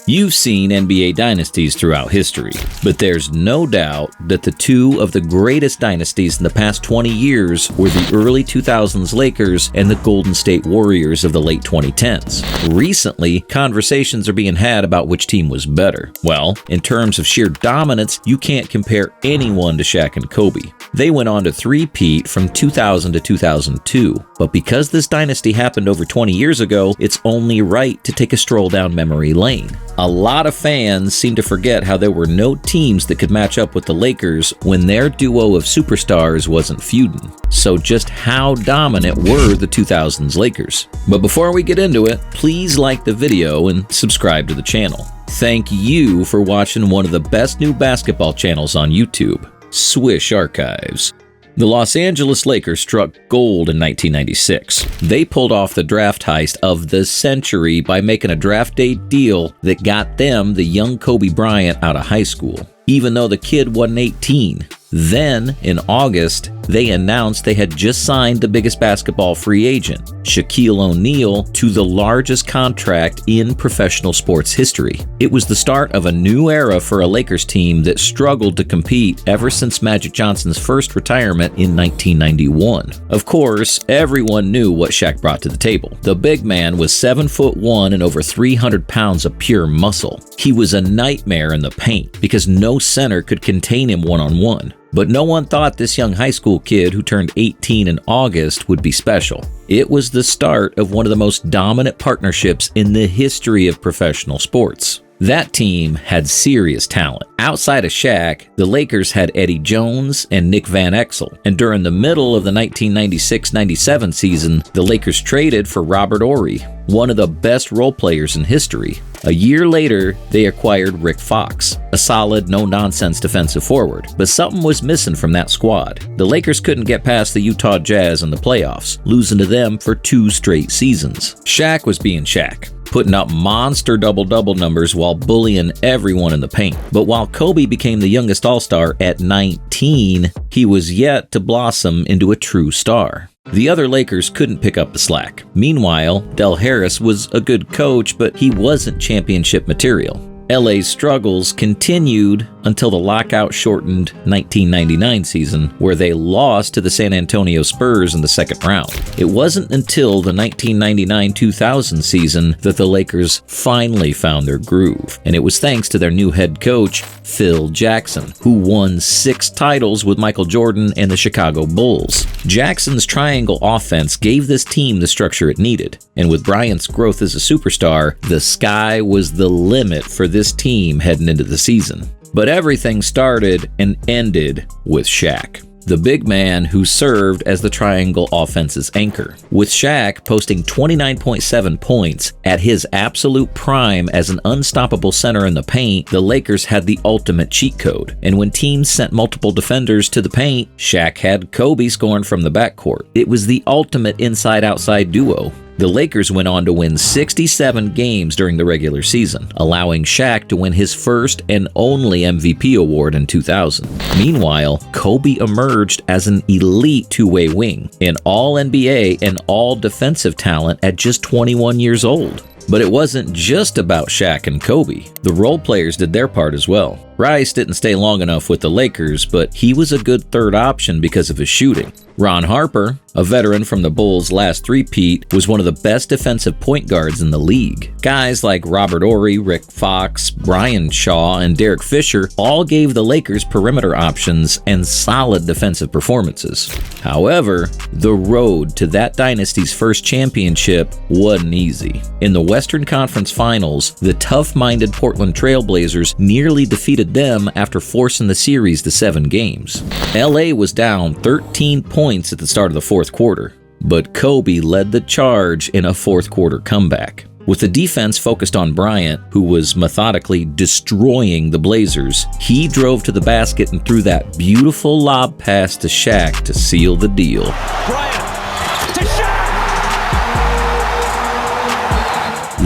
You've seen NBA dynasties throughout history, but there's no doubt that the two of the greatest dynasties in the past 20 years were the early 2000s Lakers and the Golden State Warriors of the late 2010s. Recently, conversations are being had about which team was better. Well, in terms of sheer dominance, you can't compare anyone to Shaq and Kobe. They went on to three-peat from 2000 to 2002, but because this dynasty happened over 20 years ago, it's only right to take a stroll down memory lane. A lot of fans seem to forget how there were no teams that could match up with the Lakers when their duo of superstars wasn't feuding. So just how dominant were the 2000s Lakers? But before we get into it, please like the video and subscribe to the channel. Thank you for watching one of the best new basketball channels on YouTube, Swish Archives. The Los Angeles Lakers struck gold in 1996. They pulled off the draft heist of the century by making a draft day deal that got them the young Kobe Bryant out of high school, even though the kid wasn't 18. Then, in August, they announced they had just signed the biggest basketball free agent, Shaquille O'Neal, to the largest contract in professional sports history. It was the start of a new era for a Lakers team that struggled to compete ever since Magic Johnson's first retirement in 1991. Of course, everyone knew what Shaq brought to the table. The big man was 7'1" and over 300 pounds of pure muscle. He was a nightmare in the paint because no center could contain him one-on-one. But no one thought this young high school kid who turned 18 in August would be special. It was the start of one of the most dominant partnerships in the history of professional sports. That team had serious talent. Outside of Shaq, the Lakers had Eddie Jones and Nick Van Exel. And during the middle of the 1996-97 season, the Lakers traded for Robert Horry, one of the best role players in history. A year later, they acquired Rick Fox, a solid, no-nonsense defensive forward. But something was missing from that squad. The Lakers couldn't get past the Utah Jazz in the playoffs, losing to them for 2 straight seasons. Shaq was being Shaq, putting up monster double-double numbers while bullying everyone in the paint. But while Kobe became the youngest All-Star at 19, he was yet to blossom into a true star. The other Lakers couldn't pick up the slack. Meanwhile, Del Harris was a good coach, but he wasn't championship material. LA's struggles continued until the lockout-shortened 1999 season, where they lost to the San Antonio Spurs in the second round. It wasn't until the 1999-2000 season that the Lakers finally found their groove, and it was thanks to their new head coach, Phil Jackson, who won 6 titles with Michael Jordan and the Chicago Bulls. Jackson's triangle offense gave this team the structure it needed, and with Bryant's growth as a superstar, the sky was the limit for this team heading into the season. But everything started and ended with Shaq, the big man who served as the triangle offense's anchor. With Shaq posting 29.7 points at his absolute prime as an unstoppable center in the paint, the Lakers had the ultimate cheat code. And when teams sent multiple defenders to the paint, Shaq had Kobe scoring from the backcourt. It was the ultimate inside-outside duo. The Lakers went on to win 67 games during the regular season, allowing Shaq to win his first and only MVP award in 2000. Meanwhile, Kobe emerged as an elite two-way wing, an all-NBA and all-defensive talent at just 21 years old. But it wasn't just about Shaq and Kobe. The role players did their part as well. Rice didn't stay long enough with the Lakers, but he was a good third option because of his shooting. Ron Harper, a veteran from the Bulls' last three-peat, was one of the best defensive point guards in the league. Guys like Robert Horry, Rick Fox, Brian Shaw, and Derek Fisher all gave the Lakers perimeter options and solid defensive performances. However, the road to that dynasty's first championship wasn't easy. In the Western Conference Finals, the tough-minded Portland Trailblazers nearly defeated them after forcing the series to 7 games. LA was down 13 points at the start of the fourth quarter, but Kobe led the charge in a fourth quarter comeback. With the defense focused on Bryant, who was methodically destroying the Blazers, he drove to the basket and threw that beautiful lob pass to Shaq to seal the deal. Bryant to Shaq!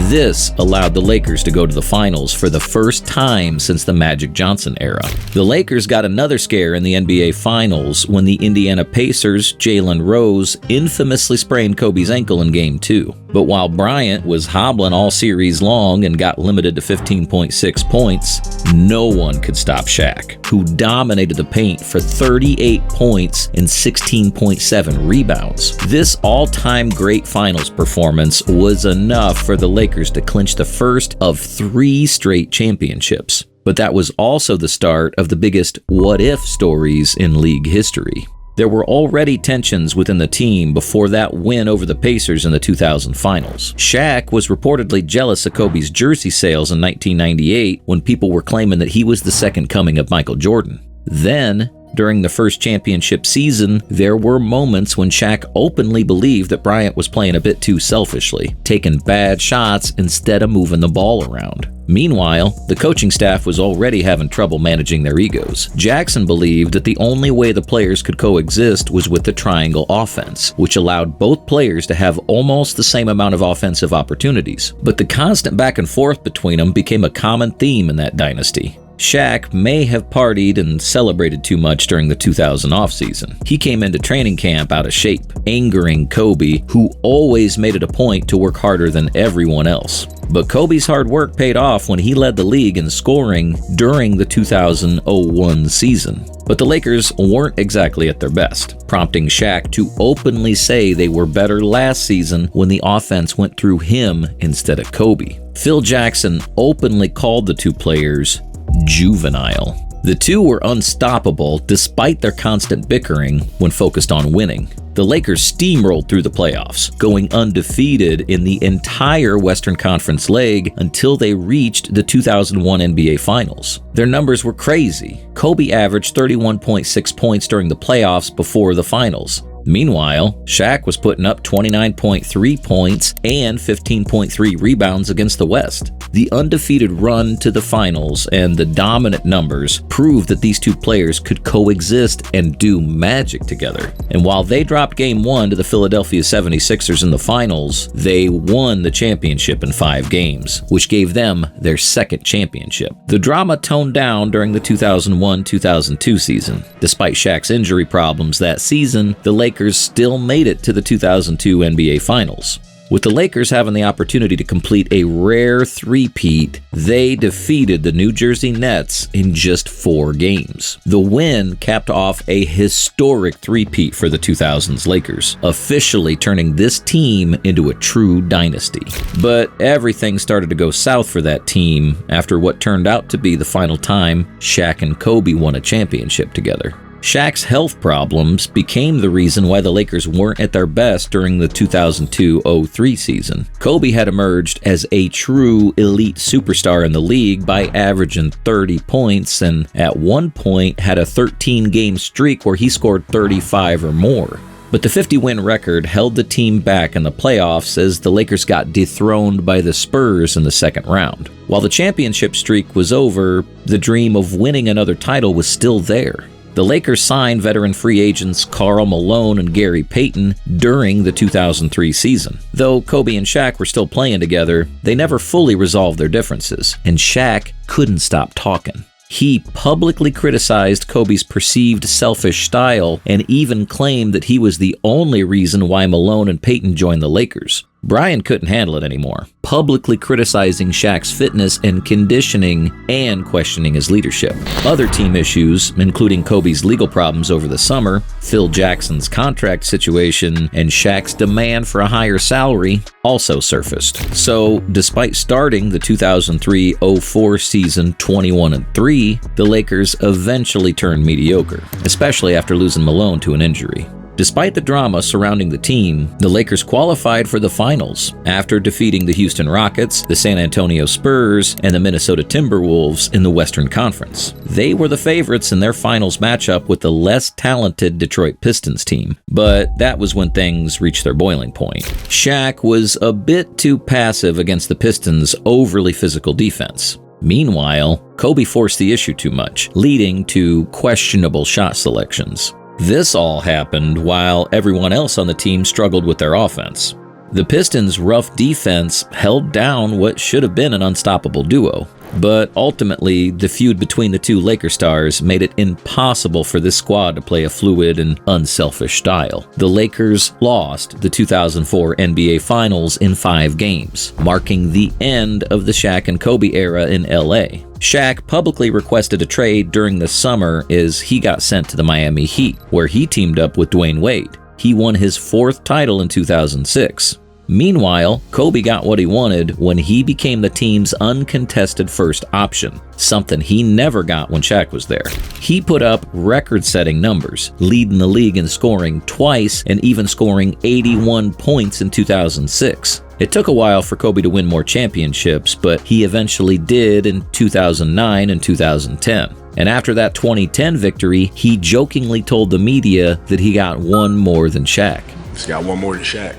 This allowed the Lakers to go to the finals for the first time since the Magic Johnson era. The Lakers got another scare in the NBA Finals when the Indiana Pacers' Jalen Rose infamously sprained Kobe's ankle in Game 2. But while Bryant was hobbling all series long and got limited to 15.6 points, no one could stop Shaq, who dominated the paint for 38 points and 16.7 rebounds. This all-time great finals performance was enough for the Lakers to clinch the first of 3 straight championships. But that was also the start of the biggest what-if stories in league history. There were already tensions within the team before that win over the Pacers in the 2000 finals. Shaq was reportedly jealous of Kobe's jersey sales in 1998 when people were claiming that he was the second coming of Michael Jordan. Then, during the first championship season, there were moments when Shaq openly believed that Bryant was playing a bit too selfishly, taking bad shots instead of moving the ball around. Meanwhile, the coaching staff was already having trouble managing their egos. Jackson believed that the only way the players could coexist was with the triangle offense, which allowed both players to have almost the same amount of offensive opportunities. But the constant back and forth between them became a common theme in that dynasty. Shaq may have partied and celebrated too much during the 2000 offseason. He came into training camp out of shape, angering Kobe, who always made it a point to work harder than everyone else. But Kobe's hard work paid off when he led the league in scoring during the 2001 season. But the Lakers weren't exactly at their best, prompting Shaq to openly say they were better last season when the offense went through him instead of Kobe. Phil Jackson openly called the two players juvenile. The two were unstoppable despite their constant bickering when focused on winning. The Lakers steamrolled through the playoffs, going undefeated in the entire Western Conference leg until they reached the 2001 NBA Finals. Their numbers were crazy. Kobe averaged 31.6 points during the playoffs before the finals. Meanwhile, Shaq was putting up 29.3 points and 15.3 rebounds against the West. The undefeated run to the finals and the dominant numbers proved that these two players could coexist and do magic together. And while they dropped Game 1 to the Philadelphia 76ers in the finals, they won the championship in 5 games, which gave them their second championship. The drama toned down during the 2001-2002 season. Despite Shaq's injury problems that season, the Lakers still made it to the 2002 NBA Finals. With the Lakers having the opportunity to complete a rare three-peat, they defeated the New Jersey Nets in just 4 games. The win capped off a historic three-peat for the 2000's Lakers, officially turning this team into a true dynasty. But everything started to go south for that team after what turned out to be the final time Shaq and Kobe won a championship together. Shaq's health problems became the reason why the Lakers weren't at their best during the 2002-03 season. Kobe had emerged as a true elite superstar in the league by averaging 30 points and at one point had a 13-game streak where he scored 35 or more. But the 50-win record held the team back in the playoffs as the Lakers got dethroned by the Spurs in the second round. While the championship streak was over, the dream of winning another title was still there. The Lakers signed veteran free agents Karl Malone and Gary Payton during the 2003 season. Though Kobe and Shaq were still playing together, they never fully resolved their differences, and Shaq couldn't stop talking. He publicly criticized Kobe's perceived selfish style and even claimed that he was the only reason why Malone and Payton joined the Lakers. Bryant couldn't handle it anymore, publicly criticizing Shaq's fitness and conditioning and questioning his leadership. Other team issues, including Kobe's legal problems over the summer, Phil Jackson's contract situation, and Shaq's demand for a higher salary, also surfaced. So, despite starting the 2003-04 season 21-3, the Lakers eventually turned mediocre, especially after losing Malone to an injury. Despite the drama surrounding the team, the Lakers qualified for the finals after defeating the Houston Rockets, the San Antonio Spurs, and the Minnesota Timberwolves in the Western Conference. They were the favorites in their finals matchup with the less talented Detroit Pistons team, but that was when things reached their boiling point. Shaq was a bit too passive against the Pistons' overly physical defense. Meanwhile, Kobe forced the issue too much, leading to questionable shot selections. This all happened while everyone else on the team struggled with their offense. The Pistons' rough defense held down what should have been an unstoppable duo. But ultimately, the feud between the two Laker stars made it impossible for this squad to play a fluid and unselfish style. The Lakers lost the 2004 NBA Finals in 5 games, marking the end of the Shaq and Kobe era in LA. Shaq publicly requested a trade during the summer as he got sent to the Miami Heat, where he teamed up with Dwayne Wade. He won his 4th title in 2006. Meanwhile, Kobe got what he wanted when he became the team's uncontested first option, something he never got when Shaq was there. He put up record-setting numbers, leading the league in scoring twice and even scoring 81 points in 2006. It took a while for Kobe to win more championships, but he eventually did in 2009 and 2010. And after that 2010 victory, he jokingly told the media that he got one more than Shaq. Just got one more than Shaq.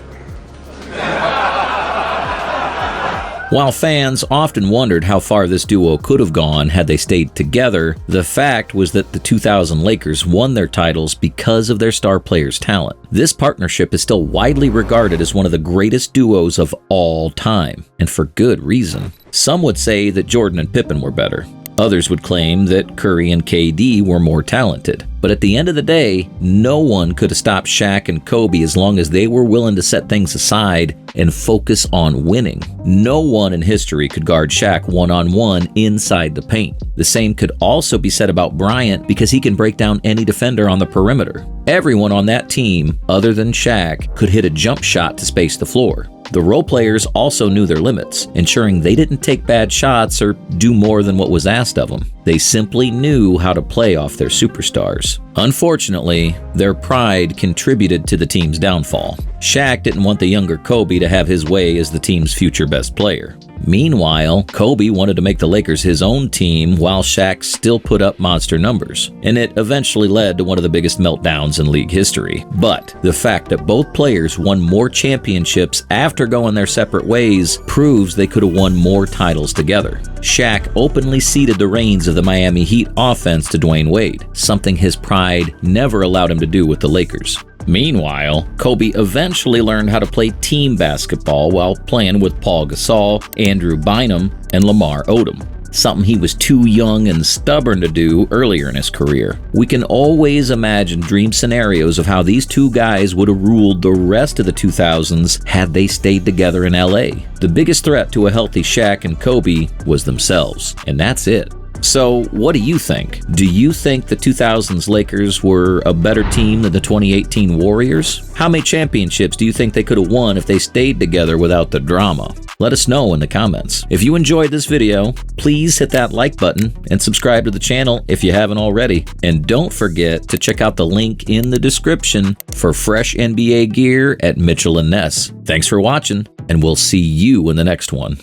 While fans often wondered how far this duo could have gone had they stayed together, the fact was that the 2000 Lakers won their titles because of their star players' talent. This partnership is still widely regarded as one of the greatest duos of all time, and for good reason. Some would say that Jordan and Pippen were better. Others would claim that Curry and KD were more talented. But at the end of the day, no one could have stopped Shaq and Kobe as long as they were willing to set things aside and focus on winning. No one in history could guard Shaq one-on-one inside the paint. The same could also be said about Bryant because he can break down any defender on the perimeter. Everyone on that team, other than Shaq, could hit a jump shot to space the floor. The role players also knew their limits, ensuring they didn't take bad shots or do more than what was asked of them. They simply knew how to play off their superstars. Unfortunately, their pride contributed to the team's downfall. Shaq didn't want the younger Kobe to have his way as the team's future best player. Meanwhile, Kobe wanted to make the Lakers his own team while Shaq still put up monster numbers, and it eventually led to one of the biggest meltdowns in league history. But the fact that both players won more championships after going their separate ways proves they could have won more titles together. Shaq openly ceded the reins of the Miami Heat offense to Dwayne Wade, something his pride never allowed him to do with the Lakers. Meanwhile, Kobe eventually learned how to play team basketball while playing with Paul Gasol, Andrew Bynum, and Lamar Odom, something he was too young and stubborn to do earlier in his career. We can always imagine dream scenarios of how these two guys would have ruled the rest of the 2000s had they stayed together in LA. The biggest threat to a healthy Shaq and Kobe was themselves, and that's it. So, what do you think? Do you think the 2000s Lakers were a better team than the 2018 Warriors? How many championships do you think they could have won if they stayed together without the drama? Let us know in the comments. If you enjoyed this video, please hit that like button and subscribe to the channel if you haven't already. And don't forget to check out the link in the description for fresh NBA gear at Mitchell & Ness. Thanks for watching, and we'll see you in the next one.